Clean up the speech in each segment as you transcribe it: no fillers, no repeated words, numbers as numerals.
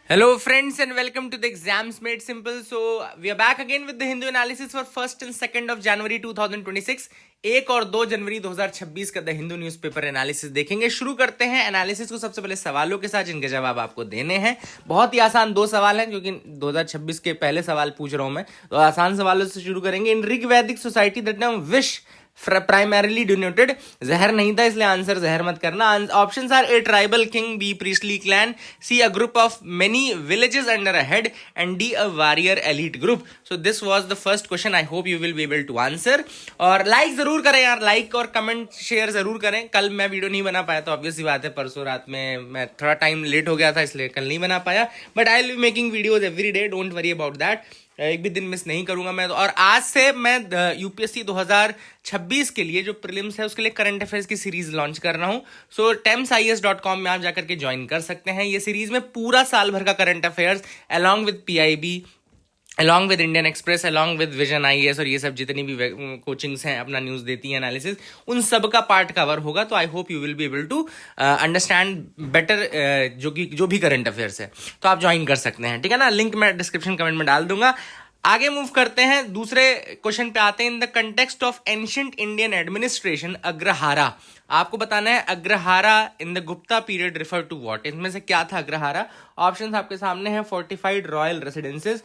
Hello friends and welcome to the Exams Made Simple. So we are back again with the Hindu analysis for 1st and 2nd of January 2026. 1 और 2 जनवरी 2026 का the Hindu newspaper analysis देखेंगे। शुरू करते हैं analysis को सबसे पहले सवालों के साथ जिनके जवाब आपको देने हैं। बहुत ही आसान 2 सवाल हैं क्योंकि 2026 के पहले सवाल पूछ रहा हूं मैं, तो आसान सवालों से शुरू करेंगे। In Rig Vedic society the term vish primarily denoted, जहर नहीं था इसलिए आंसर जहर मत करना। Options are A tribal king, B priestly clan, C a group of many villages under a head and D a warrior elite group. So this was the first question. I hope you will be able to answer. और like जरूर करें यार, like और comment share जरूर करें। कल मैं video नहीं बना पाया तो ऑब्वियस सी बात है, परसों रात में मैं थोड़ा टाइम लेट हो गया था इसलिए कल नहीं बना पाया, but I will be making videos every day, don't worry about that. एक भी दिन मिस नहीं करूंगा मैं। और आज से मैं यूपीएससी 2026 के लिए जो प्रीलिम्स है उसके लिए करंट अफेयर्स की सीरीज लॉन्च कर रहा हूं। सो TEMSIS.com में आप जाकर के ज्वाइन कर सकते हैं। ये सीरीज में पूरा साल भर का current affairs along with PIB, along with Indian express, along with vision IAS और ये सब जितनी भी कोचिंग्स हैं अपना न्यूज़ देती हैं एनालिसिस, उन सब का पार्ट कवर होगा। तो I hope you will be able to understand better जो भी करंट अफेयर्स है, तो आप ज्वाइन कर सकते हैं, ठीक है ना। लिंक मैं डिस्क्रिप्शन कमेंट में डाल दूंगा। आगे मूव करते हैं, दूसरे क्वेश्चन पे आते हैं। In the context of ancient Indian administration agrahara, आपको बताना है agrahara in the Gupta period refer to what. इनमें से क्या था अग्रहारा? ऑप्शंस आपके सामने हैं। Fortified royal residences,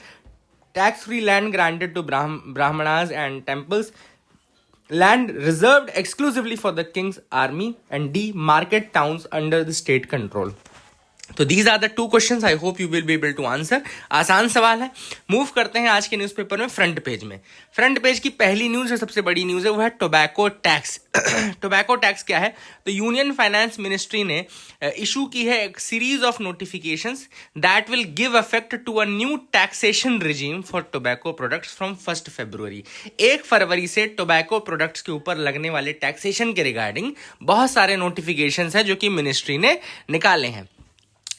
tax-free land granted to Brahmanas and temples, land reserved exclusively for the king's army, and D, market towns under the state control. तो these are the 2 questions, I hope you will be able to answer. आसान सवाल है। Move करते हैं आज के newspaper में front page में। फ्रंट पेज की पहली न्यूज़ है, सबसे बड़ी न्यूज़ है, वो है टोबैको टैक्स। टोबैको टैक्स क्या है? तो यूनियन फाइनेंस मिनिस्ट्री ने इशू की है एक series of notifications that will give effect to a new taxation regime for tobacco products from 1 February. 1 फरवरी से टोबैको प्रोडक्ट्स के ऊपर लगने वाले टैक्सेशन के रिगार्डिंग बहुत सारे नोटिफिकेशंस हैं जो कि मिनिस्ट्री ने निकाले हैं।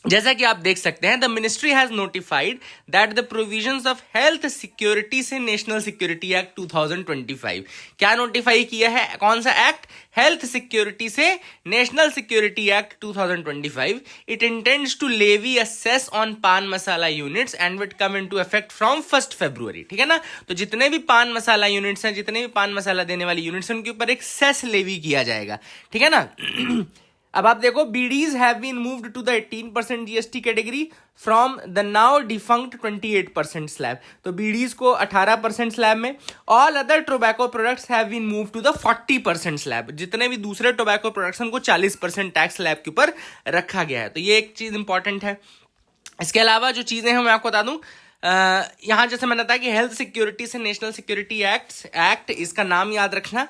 जैसा कि आप देख सकते हैं, the ministry has notified that the provisions of health security से नेशनल सिक्योरिटी एक्ट 2025, क्या नोटिफाई किया है? कौन सा एक्ट? हेल्थ सिक्योरिटी से national security act 2025। It intends to levy a cess on pan masala units and will come into effect from 1 फरवरी, ठीक है ना। तो जितने भी पान मसाला यूनिट्स हैं, जितने भी पान मसाला देने वाली यूनिट्स हैं, उनके ऊपर एक सेस लेवी किया जाएगा, ठीक है ना। अब आप देखो, bidis have been moved to the 18% GST category from the now defunct 28% slab. तो बीडीज को 18% स्लैब में, all other tobacco products have been move to the 40% slab. जितने भी दूसरे टोबैको प्रोडक्ट्स को 40% टैक्स स्लैब के ऊपर रखा गया है। तो ये एक चीज इंपॉर्टेंट है। इसके अलावा जो चीजें हैं मैं आपको बता दूं, यहां जैसे मैंने बताया कि हेल्थ सिक्योरिटी से नेशनल सिक्योरिटी एक्ट, इसका नाम याद रखना।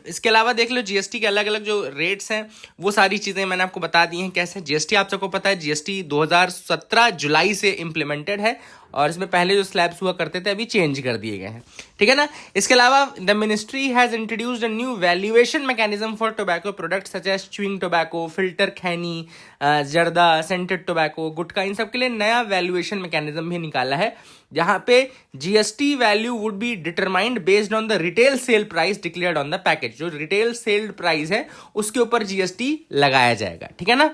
इसके अलावा देख लो जीएसटी के अलग अलग जो रेट्स हैं वो सारी चीज़ें मैंने आपको बता दी हैं। कैसे जीएसटी आप सबको पता है, जीएसटी 2017 जुलाई से इम्प्लीमेंटेड है और इसमें पहले जो स्लैब्स हुआ करते थे अभी चेंज कर दिए गए हैं, ठीक है ना। इसके अलावा the ministry has introduced a new valuation mechanism for tobacco products such as chewing tobacco, filter khaini, zarda, scented tobacco, गुटखा, इन सब के लिए नया वैल्यूएशन मैकेनिज्म भी निकाला है, जहां पे GST value would be determined based on the retail sale price declared on the package. जो रिटेल सेल प्राइस है उसके ऊपर जीएसटी लगाया जाएगा, ठीक है ना।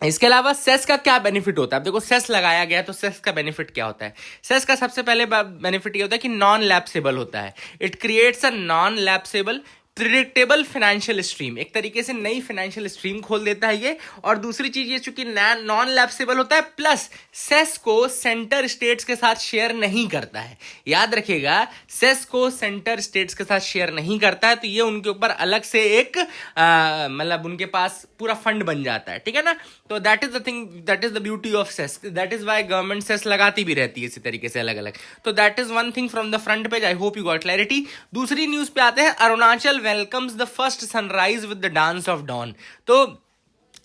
इसके अलावा सेस का क्या बेनिफिट होता है? अब देखो, सेस लगाया गया तो सेस का बेनिफिट क्या होता है? सेस का सबसे पहले बेनिफिट ये होता है कि नॉन लैप्सेबल होता है। It creates a non lapsable predictable financial stream, एक तरीके से नई फाइनेंशियल स्ट्रीम खोल देता है ये। और दूसरी चीज ये, चूंकि नॉन लैप्सेबल होता है, प्लस सेस को सेंटर स्टेट्स के साथ शेयर नहीं करता है। याद रखिएगा, सेस को सेंटर स्टेट्स के साथ शेयर नहीं करता है, तो ये उनके ऊपर अलग से एक मतलब उनके पास पूरा फंड बन जाता है, ठीक है ना। तो that is the thing, that is the beauty of cess, that is why government cess लगाती भी रहती है इसी तरीके से अलग अलग। तो that is one thing from the front page. I hope you got clarity. दूसरी न्यूज पे आते हैं। Arunachal welcomes the first sunrise with the dance of dawn. तो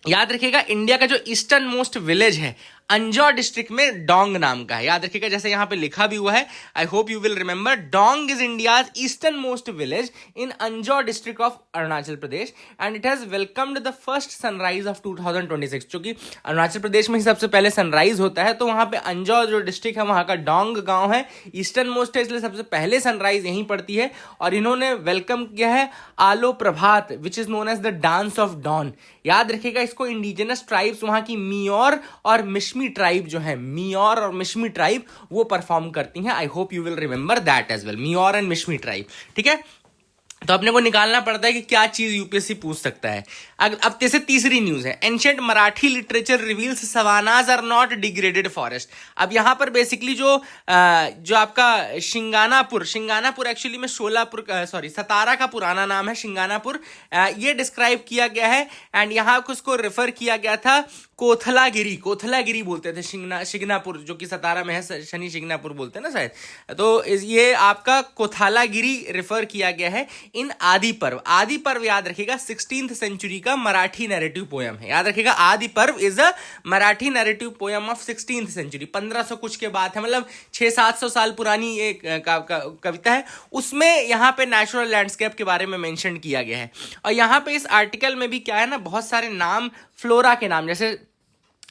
याद रखिएगा, इंडिया का जो ईस्टर्न मोस्ट विलेज है अंजॉ डिस्ट्रिक्ट में डोंग नाम का है। याद रखिएगा, जैसे यहाँ पे लिखा भी हुआ है, I hope you will remember, Dong is India's eastern most village in Anjaw district of Arunachal Pradesh and it has welcomed the first sunrise of 2026। क्योंकि अरुणाचल प्रदेश में ही सबसे पहले सनराइज होता है, तो वहां पे अंजॉ जो डिस्ट्रिक्ट है वहां का डोंग गांव है, ईस्टर्न मोस्ट है, इसलिए सबसे पहले सनराइज यहीं पड़ती है। और इन्होंने वेलकम किया है Alo Prabhat which is known as the dance of dawn. याद रखिएगा, इसको इंडिजिनस ट्राइब्स वहां की मियोर और मिश्मी ट्राइब जो है, मियोर और मिश्मी ट्राइब वो परफॉर्म करती हैं। I hope you will remember that as well, Meyor and Mishmi tribe. ठीक है, तो अपने को निकालना पड़ता है कि क्या चीज यूपीएससी पूछ सकता है। अब जैसे तीसरी न्यूज है, ancient Marathi literature reveals savannas are not degraded forest. अब यहां पर बेसिकली जो आपका शिंगानापुर एक्चुअली में सतारा का पुराना नाम है शिंगानापुर, ये डिस्क्राइब किया गया है एंड यहां उसको रेफर किया गया था कोथलागिरी बोलते थे शिंगनापुर, जो कि सतारा में है, शनि शिंगनापुर बोलते हैं ना शायद। तो ये आपका कोथलागिरी रेफर किया गया है इन आदि पर्व याद रखिएगा 16th सेंचुरी का मराठी नैरेटिव पोयम है। याद रखिएगा, Adi Parva is a Marathi narrative poem of 16th century, 1500 कुछ के बाद है, मतलब 600-700 साल पुरानी एक कविता है। उसमें यहाँ पे नेचुरल लैंडस्केप के बारे में मेंशन किया गया है। और यहाँ पे इस आर्टिकल में भी क्या है ना, बहुत सारे नाम, फ्लोरा के नाम, जैसे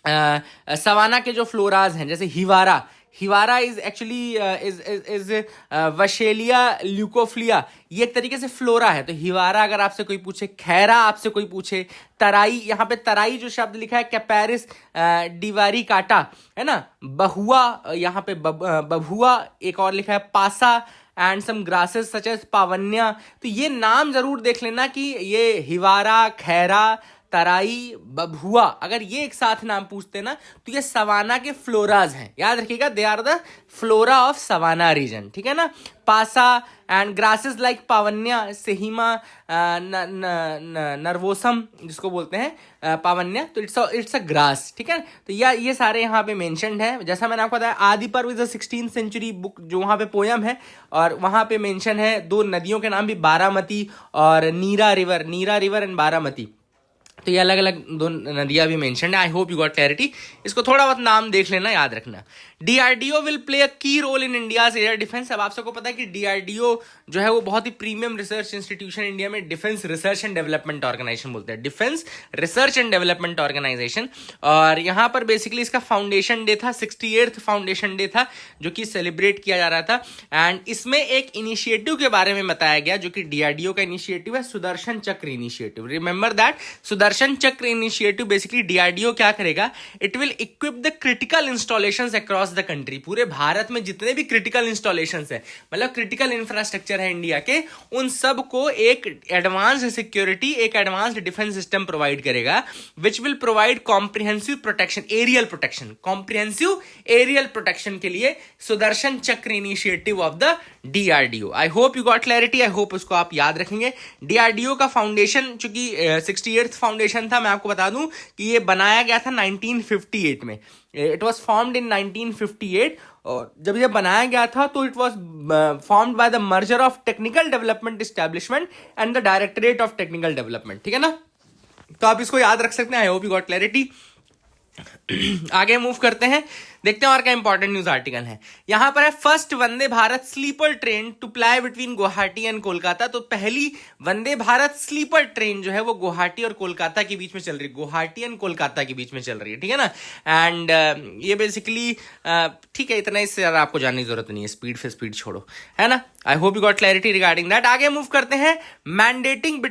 सवाना के जो फ्लोराज हैं, जैसे हिवारा इज एक्चुअली इज वशेलिया ल्यूकोफ्लिया, ये एक तरीके से फ्लोरा है। तो हिवारा अगर आपसे कोई पूछे, खैरा आपसे कोई पूछे, तराई, यहाँ पे तराई जो शब्द लिखा है कैपेरिस डिवारी काटा है ना, बहुआ, यहाँ पे बभुआ एक और लिखा है, पासा and some grasses such as पावन्या। तो ये नाम जरूर देख लेना कि ये हिवारा, खैरा, तराई, बभुआ, अगर ये एक साथ नाम पूछते ना तो ये सवाना के फ्लोराज हैं। याद रखिएगा, they are the flora of savanna region. ठीक है ना, पासा एंड ग्रासेस लाइक पावन्या, सेहिमा, नर्वोसम जिसको बोलते हैं पावन्या, तो इट्स अ ग्रास। ठीक है, तो ये सारे यहाँ पे मेंशन्ड है। जैसा मैंने आपको बताया, आदि Parva is a 16th century book जो वहाँ पे पोयम है, और वहाँ पे मेंशन है 2 नदियों के नाम भी, बारामती और नीरा रिवर एंड बारामती। तो ये अलग अलग 2 नदियां भी मेंशन है। I hope you got clarity. इसको थोड़ा बहुत नाम देख लेना, याद रखना। DRDO will play a key role in India's air defence. अब आप सबको पता है कि डीआरडीओ जो है वो बहुत ही प्रीमियम रिसर्च इंस्टीट्यूशन इंडिया में, defence research and development organisation बोलते हैं, defence research and development organisation. और यहाँ पर बेसिकली इसका फाउंडेशन डे था, 68th फाउंडेशन डे था, जो कि सेलिब्रेट किया जा रहा था। एंड इसमें एक इनिशिएटिव के बारे में बताया गया, जो कि डीआरडीओ का इनिशिएटिव है, Sudarshan Chakra initiative. Remember that, Sudarshan Chakra initiative basically DRDO क्या करेगा, it will equip the critical installations across the country. पूरे भारत में जितने भी क्रिटिकल इंस्टॉलेशंस है, मतलब क्रिटिकल इंफ्रास्ट्रक्चर है इंडिया के, उन सब को एक एडवांस सिक्योरिटी, एक एडवांस्ड डिफेंस सिस्टम प्रोवाइड करेगा, which will provide comprehensive protection, aerial protection, comprehensive aerial protection के लिए Sudarshan Chakra initiative of the DRDO. I hope you got clarity, I hope उसको आप याद रखेंगे। डीआरडीओ का फाउंडेशन, चूंकि 68th फाउंडेशन था, मैं आपको बता दूं कि ये बनाया गया था 1958 में। इट वॉज फॉर्म्ड इन 1958, और जब ये बनाया गया था तो it was formed by the merger of technical development establishment and the directorate of technical development. ठीक है ना, तो आप इसको याद रख सकते हैं। I hope you got clarity. आगे मूव करते हैं, देखते हैं और क्या इंपॉर्टेंट न्यूज आर्टिकल है। यहां पर है, first Vande Bharat sleeper train to ply between Guwahati and Kolkata. तो पहली वंदे भारत स्लीपर ट्रेन जो है वो गुवाहाटी और कोलकाता के बीच में चल रही है, गुवाहाटी एंड कोलकाता के बीच में चल रही है। ठीक है ना, एंड ये बेसिकली ठीक है, इतना इससे ज्यादा आपको जानने की जरूरत नहीं है, स्पीड से स्पीड छोड़ो, है ना। I hope you got clarity regarding that. आगे मूव करते हैं, mandating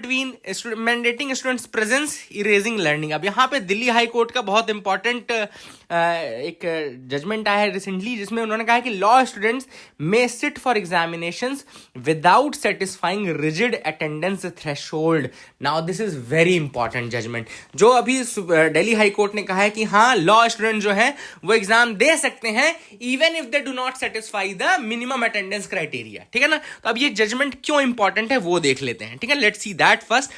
students presence erasing learning. अब यहाँ पे दिल्ली हाई कोर्ट का बहुत इंपॉर्टेंट एक जजमेंट आया है रिसेंटली, जिसमें उन्होंने कहा है कि law students may sit for examinations without satisfying rigid attendance threshold. Now this is very important judgement, जो अभी दिल्ली हाई कोर्ट ने कहा है कि हाँ, लॉ स्टूडेंट जो है वो एग्जाम दे सकते हैं even if they do not satisfy the minimum attendance criteria. ठीक है ना, तो अब ये जजमेंट क्यों इंपॉर्टेंट है वो देख लेते हैं। ठीक है, लेट्स सी दैट फर्स्ट।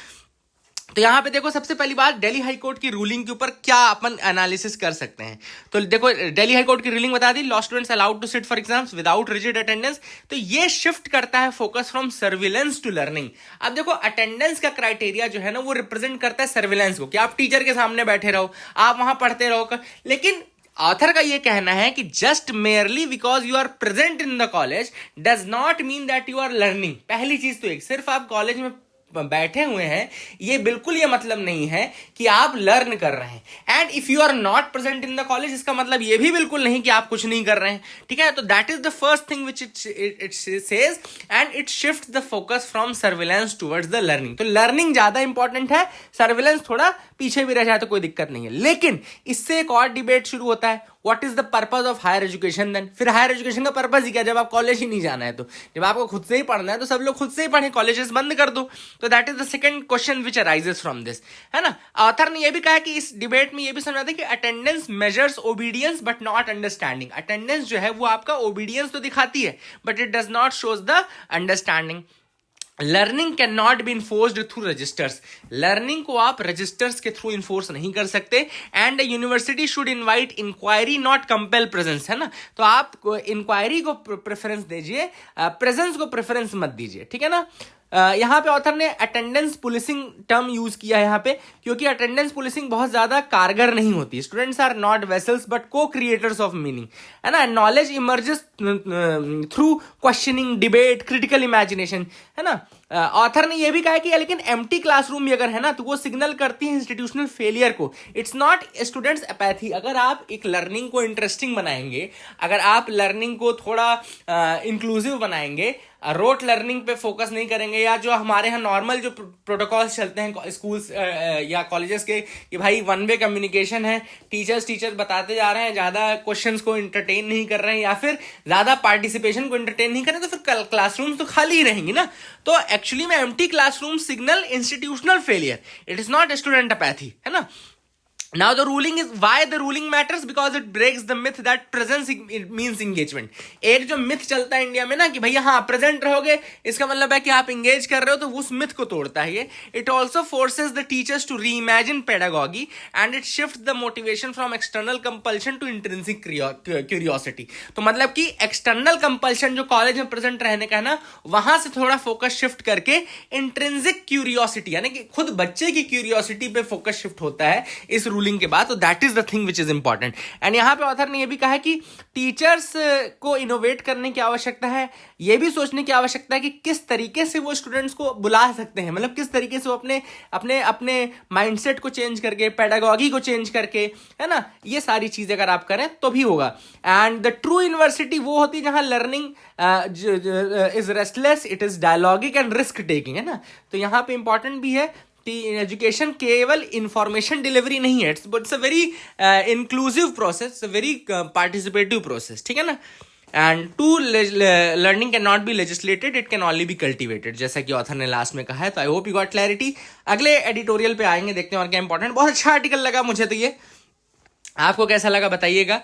तो यहां पे देखो, सबसे पहली बात, दिल्ली हाई कोर्ट की रूलिंग के ऊपर क्या अपन एनालिसिस कर सकते हैं। तो देखो, दिल्ली हाई कोर्ट की रूलिंग बता दी, law students allowed to sit for exams without rigid attendance. तो ये शिफ्ट करता है focus from surveillance to learning. अब देखो, अटेंडेंस का क्राइटेरिया जो है ना, वो रिप्रेजेंट करता है सर्विलेंस को, कि आप टीचर के सामने बैठे रहो, आप वहां पढ़ते रहो, लेकिन ऑथर का ये कहना है कि just merely because you are present in the college does not mean that you are learning. पहली चीज तो एक, सिर्फ आप कॉलेज में बैठे हुए हैं ये बिल्कुल ये मतलब नहीं है कि आप लर्न कर रहे हैं। And if you are not present in the college, इसका मतलब ये भी बिल्कुल नहीं कि आप कुछ नहीं कर रहे हैं, ठीक है। तो that is the first thing which it says, and it shift the focus from surveillance towards the learning. तो लर्निंग ज्यादा इंपॉर्टेंट है, सर्विलेंस थोड़ा पीछे भी रह जाए तो कोई दिक्कत नहीं है। लेकिन इससे एक और डिबेट शुरू होता है, what is the purpose of higher education then. फिर हायर एजुकेशन का पर्पज ही क्या, जब आप कॉलेज ही नहीं जाना है तो, जब आपको खुद से ही पढ़ना है तो सब लोग खुद से ही पढ़ें, कॉलेजेस बंद कर दो। तो that is the second question which arises from this, है ना। ऑथर ने यह भी कहा कि इस डिबेट में यह भी समझाते हैं कि attendance measures obedience but not understanding. Attendance जो है वो आपका ओबीडियंस तो दिखाती है but it does not shows the understanding. Learning can not be enforced through registers. Learning को आप रजिस्टर्स के थ्रू इन्फोर्स नहीं कर सकते। And university should invite inquiry not compel presence, है ना। तो आप इंक्वायरी को प्रेफरेंस दीजिए, प्रेजेंस को प्रेफरेंस मत दीजिए, ठीक है ना। यहाँ पे ऑथर ने अटेंडेंस पुलिसिंग टर्म यूज किया है यहाँ पे, क्योंकि अटेंडेंस पुलिसिंग बहुत ज्यादा कारगर नहीं होती। Students are not vessels but co creators of meaning, है ना। Knowledge emerges through questioning, debate, critical imagination, है ना। ऑथर ने यह भी कहा कि लेकिन एम्प्टी क्लासरूम भी अगर है ना तो वो सिग्नल करती है इंस्टीट्यूशनल फेलियर को। It's not students apathy. अगर आप एक लर्निंग को इंटरेस्टिंग बनाएंगे, अगर आप लर्निंग को थोड़ा इंक्लूसिव बनाएंगे, रोट लर्निंग पे फोकस नहीं करेंगे, या जो हमारे यहाँ नॉर्मल जो प्रोटोकॉल्स चलते हैं स्कूल्स या कॉलेजेस के कि भाई वन वे कम्युनिकेशन है, टीचर्स बताते जा रहे हैं, ज्यादा क्वेश्चंस को इंटरटेन नहीं कर रहे हैं या फिर ज्यादा पार्टिसिपेशन को इंटरटेन नहीं कर रहे हैं, तो फिर क्लासरूम्स तो खाली ही रहेंगी ना। तो एक्चुअली में empty classroom signal institutional failure, it is not student apathy, है ना। Now the ruling is why the ruling matters because it breaks the myth that presence means engagement. एक जो मिथ चलता है इंडिया में ना कि भैया हाँ प्रेजेंट रहोगे इसका मतलब है कि आप इंगेज कर रहे हो, तो उस मिथ को तोड़ता है ये। It also forces the teachers to reimagine pedagogy and it shifts the motivation from external compulsion to intrinsic curiosity. तो मतलब कि external compulsion जो कॉलेज में प्रेजेंट रहने का है ना, वहां से थोड़ा फोकस शिफ्ट करके इंट्रिंसिक क्यूरियोसिटी यानी कि खुद बच्चे की क्यूरियोसिटी पे फोकस शिफ्ट होता है इस रूलिंग के बाद। तो that is the thing which is important. And यहां पे ऑथर ने यह भी कहा कि टीचर्स को इनोवेट करने की आवश्यकता है, यह भी सोचने की आवश्यकता है कि किस तरीके से वो स्टूडेंट्स को बुला सकते हैं, मतलब किस तरीके से वो अपने माइंडसेट को चेंज करके, पेडागॉजी को चेंज करके, है ना। ये सारी चीजें अगर आप करें तो भी होगा। एंड द ट्रू यूनिवर्सिटी वो होती है जहां learning is restless, it is dialogic and risk taking, है ना। तो यहां पे इंपॉर्टेंट भी है एजुकेशन केवल इंफॉर्मेशन डिलीवरी नहीं है, it's a very inclusive process, very participative process, ठीक है ना। And to learning can not be legislated, it can only be cultivated, जैसा कि ऑथर ने लास्ट में कहा है। तो I hope you got clarity. अगले एडिटोरियल पे आएंगे, देखते हैं और क्या इंपॉर्टेंट। बहुत अच्छा आर्टिकल लगा मुझे तो ये, आपको कैसा लगा बताइएगा।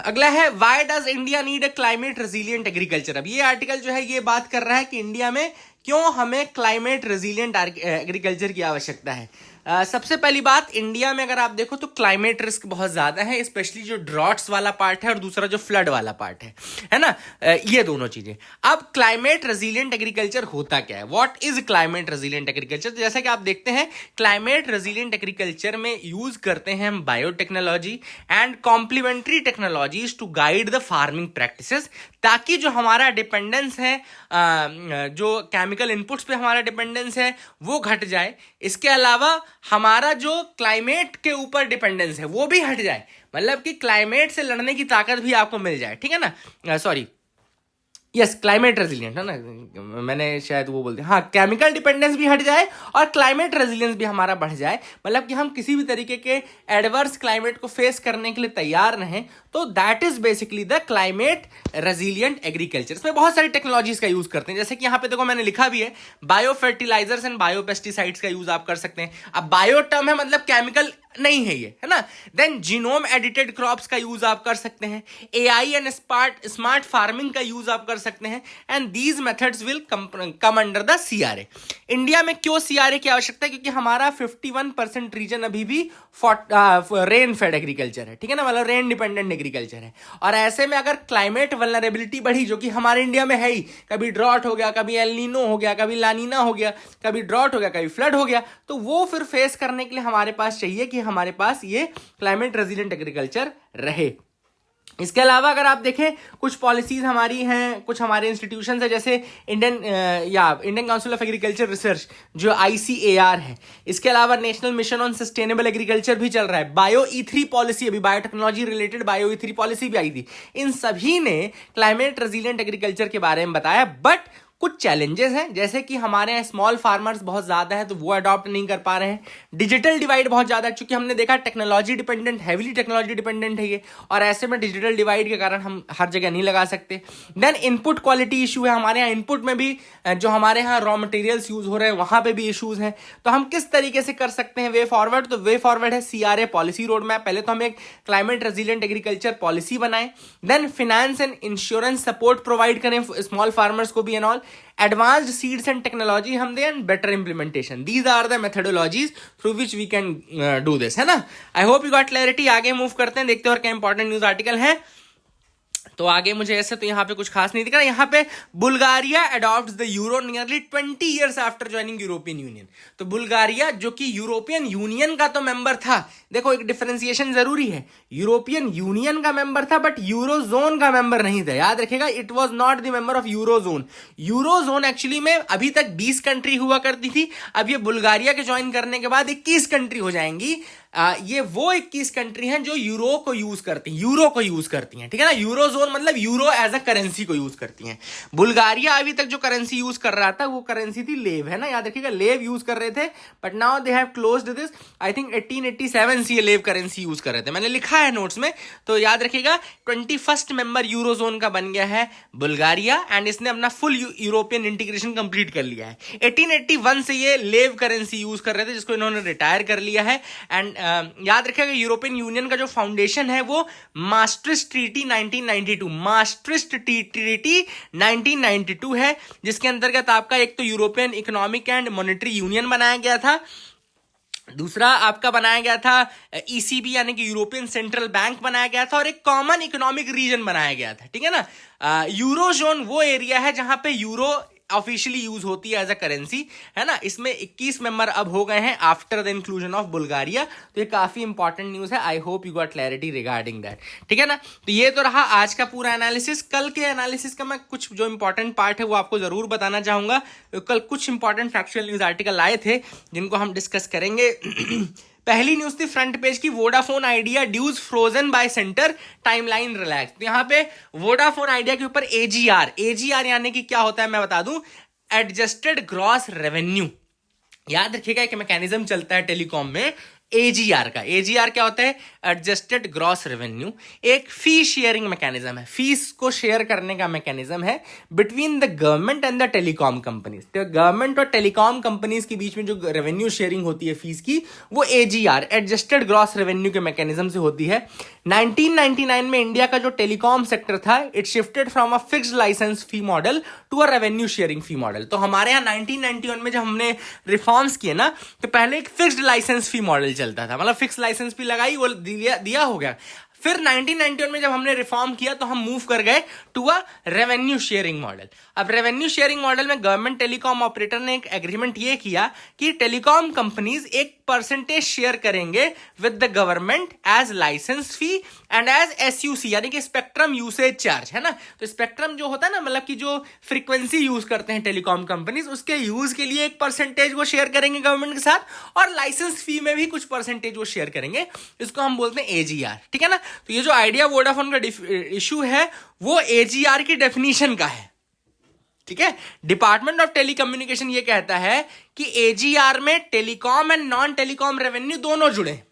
अगला है why does India need a climate resilient agriculture. अब ये आर्टिकल जो है ये बात कर रहा है कि इंडिया में क्यों हमें क्लाइमेट रेजिलिएंट एग्रीकल्चर की आवश्यकता है। सबसे पहली बात, इंडिया में अगर आप देखो तो क्लाइमेट रिस्क बहुत ज्यादा है, स्पेशली जो ड्रॉट्स वाला पार्ट है और दूसरा जो फ्लड वाला पार्ट है ना, ये दोनों चीजें। अब क्लाइमेट रेजिलिएंट एग्रीकल्चर होता क्या है, what is climate resilient agriculture. तो जैसा कि आप देखते हैं क्लाइमेट रेजिलिएंट एग्रीकल्चर में यूज करते हैं हम biotechnology and complementary technologies to guide the farming practices, ताकि जो हमारा डिपेंडेंस है, जो केमिकल इनपुट्स पे हमारा डिपेंडेंस है वो घट जाए। इसके अलावा हमारा जो क्लाइमेट के ऊपर डिपेंडेंस है वो भी हट जाए, मतलब कि क्लाइमेट से लड़ने की ताकत भी आपको मिल जाए, ठीक है ना। सॉरी, यस, क्लाइमेट रेजिलिएंट है ना, मैंने शायद वो बोल दिया। हाँ, केमिकल डिपेंडेंस भी हट जाए और क्लाइमेट रेजिलियंस भी हमारा बढ़ जाए, मतलब कि हम किसी भी तरीके के एडवर्स क्लाइमेट को फेस करने के लिए तैयार रहें। तो that is basically the climate resilient agriculture. इसमें बहुत सारी टेक्नोलॉजीज का यूज करते हैं, जैसे कि यहाँ पे देखो मैंने लिखा भी है, bio fertilizers and bio pesticides का यूज आप कर सकते हैं। अब बायो टर्म है मतलब केमिकल नहीं है ये, है ना। देन जीनोम एडिटेड क्रॉप्स का यूज आप कर सकते हैं, एआई एंड स्मार्ट फार्मिंग का यूज आप कर सकते हैं, and these methods will come under the CRA. India में क्यों सीआरए की आवश्यकता है? क्योंकि हमारा 51% रीजन अभी भी रेन फेड एग्रीकल्चर है, ठीक है ना, मतलब रेन डिपेंडेंट एग्रीकल्चर है। और ऐसे में अगर क्लाइमेट वल्नरेबिलिटी बढ़ी, जो कि हमारे इंडिया में है ही, कभी ड्रॉट हो गया, कभी एल नीनो हो गया, कभी लानीना हो गया, कभी ड्रॉट हो गया, कभी फ्लड हो गया, तो वो फिर फेस करने के लिए हमारे पास चाहिए कि हमारे पास ये क्लाइमेट रेजिलिएंट एग्रीकल्चर रहे। इसके अलावा अगर आप देखें कुछ पॉलिसीज हमारी हैं, कुछ हमारे इंस्टीट्यूशंस है, जैसे Indian council of agriculture research जो ICAR है। इसके अलावा national mission on sustainable agriculture भी चल रहा है। बायो E3 पॉलिसी, अभी biotechnology related bio E3 policy भी आई थी। इन सभी ने क्लाइमेट रेजिलिएंट एग्रीकल्चर के बारे में बताया, बट कुछ चैलेंजेस हैं, जैसे कि हमारे यहाँ स्मॉल फार्मर्स बहुत ज्यादा है तो वो अडॉप्ट नहीं कर पा रहे हैं। डिजिटल डिवाइड बहुत ज्यादा है, क्योंकि हमने देखा technology dependent, heavily technology dependent है ये, और ऐसे में डिजिटल डिवाइड के कारण हम हर जगह नहीं लगा सकते। देन इनपुट क्वालिटी इशू है, हमारे यहाँ इनपुट में भी जो हमारे यहाँ रॉ मटेरियल्स यूज हो रहे हैं वहां पे भी इशूज हैं। तो हम किस तरीके से कर सकते हैं वे फॉरवर्ड? तो वे फॉरवर्ड है CRA पॉलिसी रोड मैप। पहले तो हम एक क्लाइमेट रेजिलिएंट एग्रीकल्चर पॉलिसी बनाएं, then finance and insurance support provide करें स्मॉल फार्मर्स को भी and all, advanced seeds and technology हम दें, and better implementation. These are the methodologies through which we can do this, है ना। I hope you got clarity. आगे move करते हैं, देखते हैं और क्या इंपॉर्टेंट न्यूज आर्टिकल है। तो आगे मुझे ऐसे तो यहाँ पे कुछ खास नहीं दिख रहा। यहाँ पे Bulgaria adopts the euro nearly 20 years after joining European union. तो बुल्गारिया जो कि यूरोपियन यूनियन का तो मेंबर था, देखो एक डिफरेंशिएशन जरूरी है, यूरोपियन यूनियन का मेंबर था बट यूरोजोन का मेंबर नहीं था, याद रखेगा, it was not the member of eurozone. Eurozone actually में अभी तक 20 कंट्री हुआ करती थी, अब ये बुल्गारिया के ज्वाइन करने के बाद 21 कंट्री हो जाएंगी। ये वो 21 कंट्री हैं जो यूरो को यूज करती हैं, ठीक है ना। यूरोजोन मतलब यूरो एज अ करेंसी को यूज करती हैं। बुल्गारिया अभी तक जो करेंसी यूज कर रहा था वो करेंसी थी लेव, है ना, याद रखिएगा, लेव यूज कर रहे थे, but now they have closed this. I think 1887 से ये लेव करेंसी यूज कर रहे थे, मैंने लिखा है नोट्स में, तो याद रखिएगा 21st मेंबर यूरोजोन का बन गया है बुल्गारिया, एंड इसने अपना फुल यूरोपियन इंटीग्रेशन कंप्लीट कर लिया है। 1881 से ये लेव करेंसी यूज कर रहे थे, जिसको इन्होंने रिटायर कर लिया है। एंड याद रखिएगा यूरोपियन यूनियन का जो फाउंडेशन है वो मास्ट्रिस्ट ट्रीटी 1992 है, जिसके अंतर्गत आपका एक तो European economic and monetary union बनाया गया था, दूसरा आपका बनाया गया था ECB यानी कि यूरोपियन सेंट्रल बैंक बनाया गया था, और एक कॉमन इकोनॉमिक रीजन बनाया गया था, ठीक है ना। यूरोजोन वो एरिया है जहां पे यूरो ऑफिशियली यूज होती है एज अ करेंसी, है ना। इसमें 21 मेंबर अब हो गए हैं after the inclusion of Bulgaria, तो ये काफी इंपॉर्टेंट न्यूज है। I hope you got clarity regarding that, ठीक है ना। तो ये तो रहा आज का पूरा एनालिसिस। कल के एनालिसिस का मैं कुछ जो इंपॉर्टेंट पार्ट है वो आपको जरूर बताना चाहूंगा। कल कुछ इंपॉर्टेंट फैक्चुअल न्यूज आर्टिकल आए थे जिनको हम डिस्कस करेंगे। पहली न्यूज थी फ्रंट पेज की, Vodafone Idea dues frozen by centre, timeline relax. तो यहाँ पे वोडाफोन आइडिया के ऊपर AGR यानी कि क्या होता है मैं बता दूं, एडजस्टेड ग्रॉस रेवेन्यू। याद रखिएगा एक मैकेनिज्म चलता है टेलीकॉम में AGR का। AGR क्या होता है? Adjusted gross revenue. एक फी शेयरिंग मैकेनिज्म है, फीस को शेयर करने का मैकेनिज्म है between the government and the telecom companies. तो गवर्नमेंट और टेलीकॉम कंपनीज के बीच में जो रेवेन्यू शेयरिंग होती है फीस की, वो AGR एडजस्टेड ग्रॉस रेवेन्यू के मैकेनिज्म से होती है। 1999 में इंडिया का जो टेलीकॉम सेक्टर था, it shifted from a fixed licence fee model to a revenue sharing fee model. तो हमारे यहाँ 1991 में जब हमने रिफॉर्म्स किए ना, तो पहले एक फिक्स्ड लाइसेंस फी मॉडल चलता था, मतलब फिक्स लाइसेंस भी लगाई, वो दिया हो गया। फिर 1991 में जब हमने रिफॉर्म किया तो हम मूव कर गए to a revenue sharing model. अब रेवेन्यू शेयरिंग मॉडल में गवर्नमेंट टेलीकॉम ऑपरेटर ने एक एग्रीमेंट ये किया कि टेलीकॉम कंपनीज एक परसेंटेज शेयर करेंगे with the government as licence fee and as SUC यानी कि स्पेक्ट्रम यूसेज चार्ज, है ना। तो स्पेक्ट्रम जो होता है ना, मतलब कि जो फ्रीक्वेंसी यूज करते हैं टेलीकॉम कंपनीज, उसके यूज के लिए एक परसेंटेज वो शेयर करेंगे गवर्नमेंट के साथ, और लाइसेंस फी में भी कुछ परसेंटेज वो शेयर करेंगे। इसको हम बोलते हैं AGR, ठीक है ना। तो ये जो आइडिया वोडाफोन का इशू है वो AGR की डेफिनेशन का है, ठीक है। डिपार्टमेंट ऑफ टेलीकम्युनिकेशन ये कहता है कि AGR में telecom and non telecom revenue दोनों जुड़े।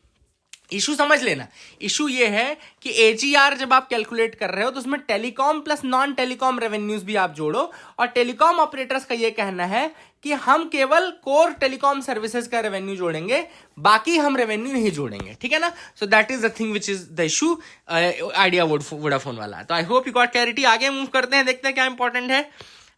इशू समझ लेना, इशू ये है कि AGR जब आप कैलकुलेट कर रहे हो तो उसमें telecom plus non telecom revenues भी आप जोड़ो, और टेलीकॉम ऑपरेटर्स का ये कहना है कि हम केवल कोर टेलीकॉम सर्विसेज का रेवेन्यू जोड़ेंगे, बाकी हम रेवेन्यू नहीं जोड़ेंगे, ठीक है ना। सो that is the thing which is the issue idea Vodafone वाला। तो I hope you got clarity. आगे मूव करते हैं, देखते हैं क्या इंपॉर्टेंट है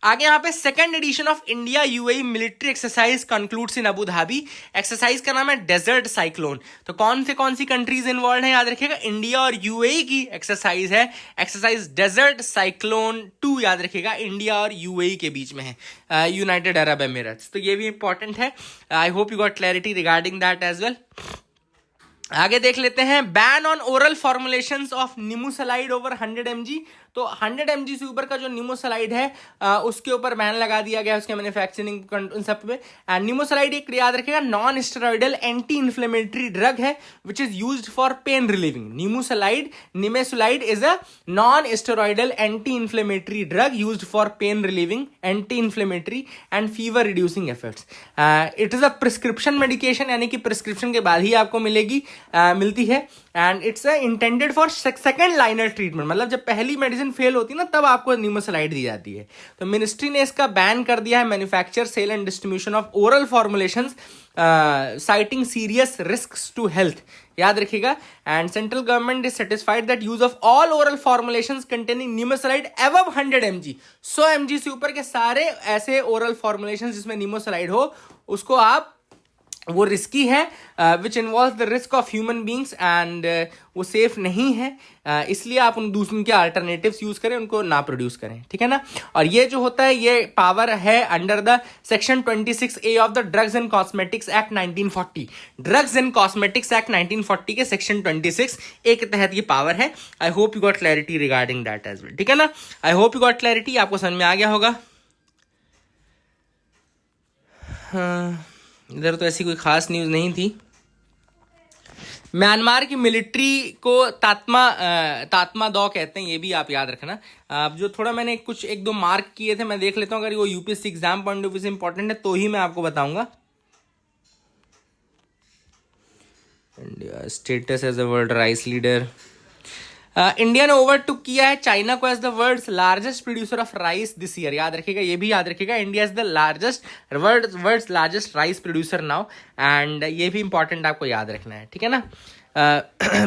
आगे। यहाँ पे second edition of India UAE military exercise concludes in Abu Dhabi. Exercise का नाम है डेजर्ट साइक्लोन। तो कौन सी कंट्रीज इन्वॉल्व हैं याद रखिएगा, इंडिया और यूएई की एक्सरसाइज है, एक्सरसाइज डेजर्ट साइक्लोन 2 याद रखिएगा, इंडिया और यूएई के बीच में है, यूनाइटेड अरब एमिरेट्स। तो ये भी इंपॉर्टेंट है। I hope you got clarity regarding that as well. आगे देख लेते हैं, ban on oral formulations of nimesulide over 100 mg। तो 100 mg से ऊपर का जो निमोसलाइड है उसके ऊपर बैन लगा दिया गया, उसके मैन्युफैक्चरिंग सब पे। एंड निमोसलाइड एक याद रखिएगा non steroidal anti inflammatory drug है which is used for pain relieving. Nimesulide is a non steroidal anti inflammatory drug used for pain relieving, anti inflammatory and fever reducing effects. It is a prescription medication, यानी कि prescription के बाद ही आपको मिलती है। And it's intended for second liner treatment, मतलब जब पहली मेडिसिन फेल होती है ना तब आपको निमोसलाइड दी जाती है। तो मिनिस्ट्री ने इसका बैन कर दिया है, manufacture, sale and distribution of oral formulations citing serious risks to health, याद रखिएगा। And central government is satisfied that use of all oral formulations containing nimesulide above 100 mg, 100 mg से ऊपर के सारे ऐसे ओरल फॉर्मुलेशंस जिसमें निमोसलाइड हो उसको आप, वो रिस्की है, which involve the risk of human beings and वो सेफ नहीं है, इसलिए आप उनके अल्टरनेटिव्स यूज करें, उनको ना प्रोड्यूस करें, ठीक है ना। और ये जो होता है ये पावर है under the section 26A of the drugs and cosmetics act 1940। Drugs and cosmetics act 1940 के सेक्शन 26A के तहत ये पावर है। I hope you got clarity regarding that as well, ठीक है ना। I hope you got clarity, आपको समझ में आ गया होगा। इधर तो ऐसी कोई खास न्यूज़ नहीं थी। म्यांमार की मिलिट्री को तात्मा दौ कहते हैं, ये भी आप याद रखना। अब जो थोड़ा मैंने कुछ 1-2 मार्क किए थे, मैं देख लेता हूँ, अगर वो UPSC exam point of view से इंपॉर्टेंट है तो ही मैं आपको बताऊंगा। India status as a world rice leader. India ने ओवरटुक किया है चाइना को as the world's largest producer of rice this year, याद रखिएगा, ये भी याद रखिएगा। India is the world's largest rice producer now, and ये भी इंपॉर्टेंट आपको याद रखना है, ठीक है ना।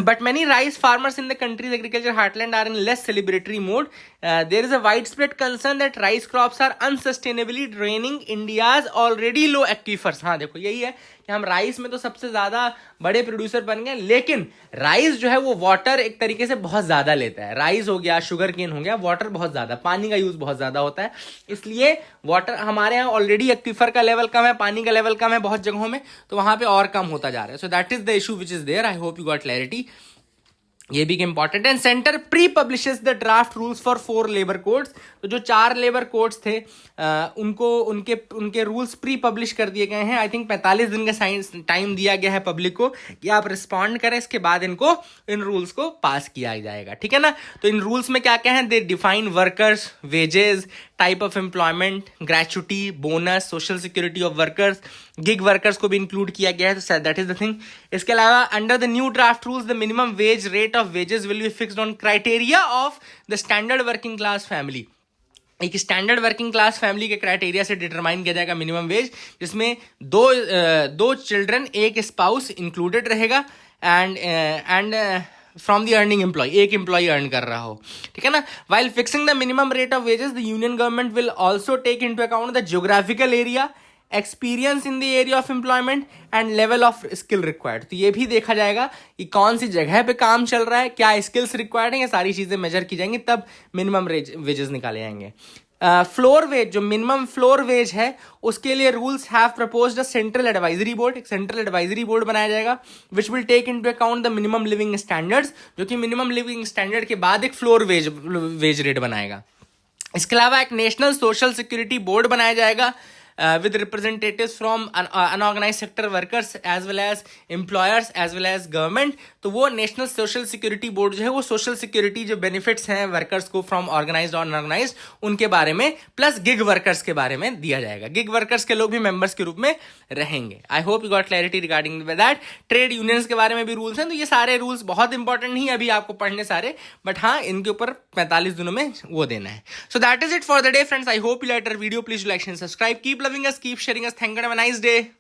But many rice farmers in the country's agriculture heartland are in less celebratory mode. There is a widespread concern that rice crops are unsustainably draining India's already low aquifers. हाँ देखो, यही है कि हम राइस में तो सबसे ज्यादा बड़े प्रोड्यूसर बन गए, लेकिन राइस जो है वो वाटर एक तरीके से बहुत ज्यादा लेता है। राइस हो गया, शुगर केन हो गया, वाटर बहुत ज्यादा, पानी का यूज बहुत ज्यादा होता है, इसलिए वाटर हमारे यहाँ ऑलरेडी एक्विफर का लेवल कम है, पानी का लेवल कम है बहुत जगहों में, तो वहां पे और कम होता जा रहा है। So that is the issue which is there. I hope you got clarity, ये भी इंपॉर्टेंट है। Centre pre publishes the draft rules for 4 labour codes. तो जो 4 लेबर कोड्स थे उनके रूल्स प्री पब्लिश कर दिए गए हैं। आई थिंक 45 दिन का टाइम दिया गया है पब्लिक को कि आप रिस्पॉन्ड करें, इसके बाद इन रूल्स को पास किया जाएगा, ठीक है ना। तो इन रूल्स में क्या क्या है, दे define workers, wages, type of employment, gratuity, bonus, social security of workers, gig workers को भी इंक्लूड किया गया है। तो दैट इज द थिंग। इसके अलावा under the new draft rules the minimum wage rate of wages will be fixed on criteria of the standard working class family. एक standard working class family के criteria से determine किया जाएगा minimum wage, जिसमें दो children, एक spouse included रहेगा, and from the earning employ, एक एम्प्लॉय अर्न कर रहा हो, ठीक है ना। While fixing the minimum rate of wages the union government will also take into account the geographical area, experience in the area of employment and level of skill required. तो ये भी देखा जाएगा कि कौन सी जगह पे काम चल रहा है, क्या स्किल्स रिक्वायर्ड है, ये सारी चीजें मेजर की जाएंगी, तब मिनिमम वेजेस निकाले जाएंगे। फ्लोर वेज, जो मिनिमम फ्लोर वेज है, उसके लिए rules have proposed a central advisory board. एक सेंट्रल एडवाइजरी बोर्ड बनाया जाएगा which will take into account the minimum living standards, जो कि मिनिमम लिविंग स्टैंडर्ड के बाद एक फ्लोर वेज रेट बनाएगा। इसके अलावा एक नेशनल सोशल सिक्योरिटी बोर्ड बनाया जाएगा with representatives from unorganized sector workers as well as employers as well as government। तो वो नेशनल सोशल सिक्योरिटी बोर्ड जो है वो सोशल सिक्योरिटी जो बेनिफिट्स हैं वर्कर्स को फ्रॉम ऑर्गेनाइज्ड और अनऑर्गेनाइज्ड उनके बारे में, प्लस गिग वर्कर्स के बारे में दिया जाएगा। गिग वर्कर्स के लोग भी मेंबर्स के रूप में रहेंगे। आई hope you got clarity regarding that. Trade unions के बारे में भी रूल्स हैं। तो ये सारे रूल्स बहुत इंपॉर्टेंट नहीं है अभी आपको पढ़ने सारे, बट हाँ इनके ऊपर 45 दिनों में वो देना है। So that is it for the day friends. I hope you like our video. Please like and subscribe, keep loving us, keep sharing us. Thank you. Have a nice day.